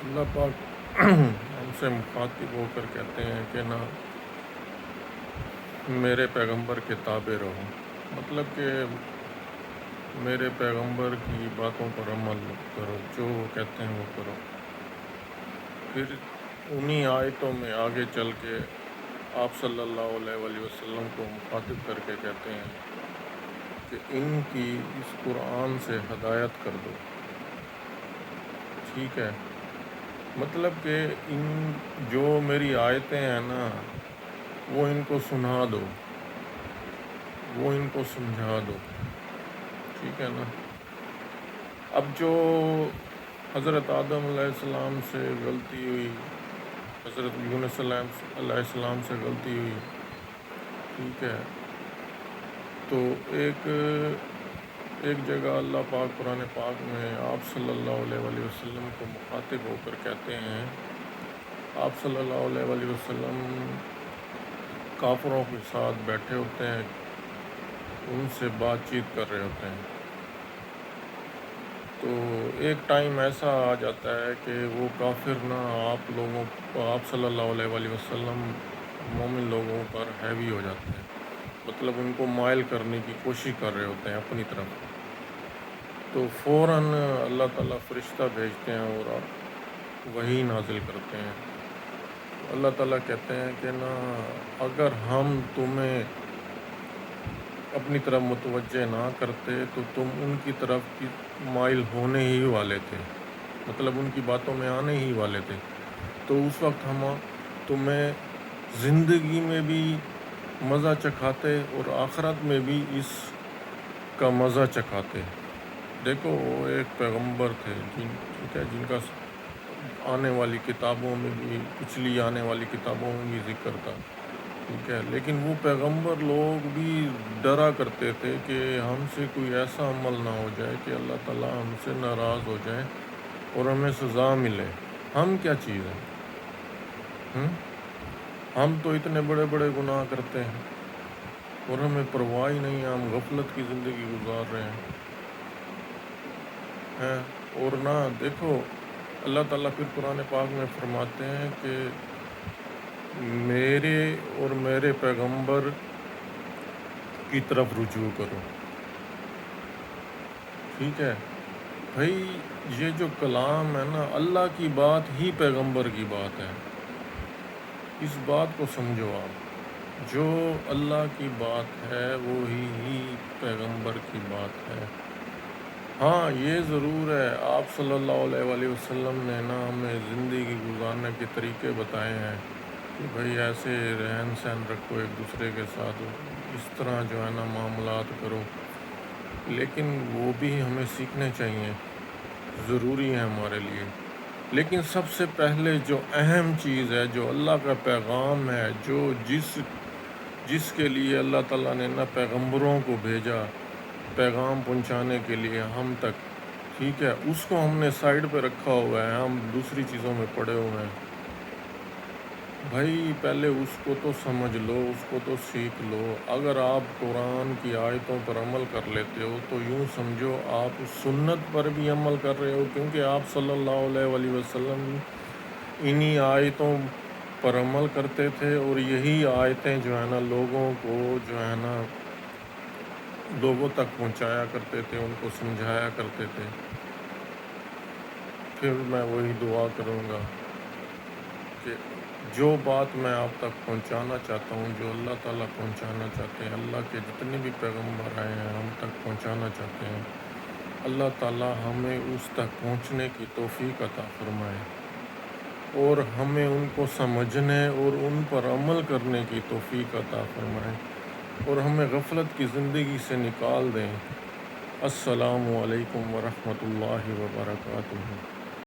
اللہ پاک ہم سے مخاطب ہو کر کہتے ہیں کہ نہ میرے پیغمبر کے تابع رہو، مطلب کہ میرے پیغمبر کی باتوں پر عمل کرو، جو وہ کہتے ہیں وہ کرو۔ پھر انہی آیتوں میں آگے چل کے آپ صلی اللہ علیہ وآلہ وسلم کو مخاطب کر کے کہتے ہیں کہ ان کی اس قرآن سے ہدایت کر دو، ٹھیک ہے؟ مطلب کہ ان جو میری آیتیں ہیں نا وہ ان کو سنا دو، وہ ان کو سمجھا دو، ٹھیک ہے نا؟ اب جو حضرت آدم علیہ السلام سے غلطی ہوئی، حضرت یونس علیہ السلام سے غلطی ہوئی، ٹھیک ہے، تو ایک جگہ اللہ پاک قرآن پاک میں آپ صلی اللہ علیہ وآلہ وسلم کو مخاطب ہو کر کہتے ہیں، آپ صلی اللہ علیہ وآلہ وسلم کافروں کے ساتھ بیٹھے ہوتے ہیں، ان سے بات چیت کر رہے ہوتے ہیں، تو ایک ٹائم ایسا آ جاتا ہے کہ وہ کافر نہ آپ صلی اللہ علیہ وآلہ وسلم مومن لوگوں پر ہیوی ہو جاتے ہیں، مطلب ان کو مائل کرنے کی کوشش کر رہے ہوتے ہیں اپنی طرف، تو فوراً اللہ تعالیٰ فرشتہ بھیجتے ہیں اور وحی نازل کرتے ہیں۔ اللہ تعالیٰ کہتے ہیں کہ نہ اگر ہم تمہیں اپنی طرف متوجہ نہ کرتے تو تم ان کی طرف مائل ہونے ہی والے تھے، مطلب ان کی باتوں میں آنے ہی والے تھے، تو اس وقت ہم تمہیں زندگی میں بھی مزہ چکھاتے اور آخرت میں بھی اس کا مزہ چکھاتے۔ دیکھو وہ ایک پیغمبر تھے ٹھیک ہے، جن کا آنے والی کتابوں میں بھی، پچھلی آنے والی کتابوں میں بھی ذکر تھا، ٹھیک ہے، لیکن وہ پیغمبر لوگ بھی ڈرا کرتے تھے کہ ہم سے کوئی ایسا عمل نہ ہو جائے کہ اللہ تعالیٰ ہم سے ناراض ہو جائے اور ہمیں سزا ملے۔ ہم کیا چیز ہیں؟ ہم تو اتنے بڑے بڑے گناہ کرتے ہیں اور ہمیں پرواہ ہی نہیں ہے، ہم غفلت کی زندگی گزار رہے ہیں۔ اور نہ دیکھو اللہ تعالیٰ پھر قرآن پاک میں فرماتے ہیں کہ میرے اور میرے پیغمبر کی طرف رجوع کرو، ٹھیک ہے بھائی، یہ جو کلام ہے نا اللہ کی بات ہی پیغمبر کی بات ہے، اس بات کو سمجھو آپ، جو اللہ کی بات ہے وہی پیغمبر کی بات ہے۔ ہاں یہ ضرور ہے آپ صلی اللہ علیہ وآلہ وسلم نے نا ہمیں زندگی گزارنے کے طریقے بتائے ہیں کہ بھائی ایسے رہن سہن رکھو ایک دوسرے کے ساتھ، اس طرح جو ہے نا معاملات کرو، لیکن وہ بھی ہمیں سیکھنے چاہیے، ضروری ہے ہمارے لیے۔ لیکن سب سے پہلے جو اہم چیز ہے، جو اللہ کا پیغام ہے، جو جس کے لیے اللہ تعالیٰ نے نا پیغمبروں کو بھیجا پیغام پہنچانے کے لیے ہم تک، ٹھیک ہے، اس کو ہم نے سائیڈ پہ رکھا ہوا ہے، ہم دوسری چیزوں میں پڑے ہوئے ہیں۔ بھائی پہلے اس کو تو سمجھ لو، اس کو تو سیکھ لو۔ اگر آپ قرآن کی آیتوں پر عمل کر لیتے ہو تو یوں سمجھو آپ سنت پر بھی عمل کر رہے ہو، کیونکہ آپ صلی اللہ علیہ وآلہ وسلم انہی آیتوں پر عمل کرتے تھے، اور یہی آیتیں جو ہے نا لوگوں کو جو ہے نا لوگوں تک پہنچایا کرتے تھے، ان کو سمجھایا کرتے تھے۔ پھر میں وہی دعا کروں گا کہ جو بات میں آپ تک پہنچانا چاہتا ہوں، جو اللہ تعالیٰ پہنچانا چاہتے ہیں، اللہ کے جتنے بھی پیغمبر آئے ہیں ہم تک پہنچانا چاہتے ہیں، اللہ تعالیٰ ہمیں اس تک پہنچنے کی توفیق عطا فرمائے اور ہمیں ان کو سمجھنے اور ان پر عمل کرنے کی توفیق عطا فرمائے اور ہمیں غفلت کی زندگی سے نکال دیں۔ السلام علیکم ورحمۃ اللہ وبرکاتہ۔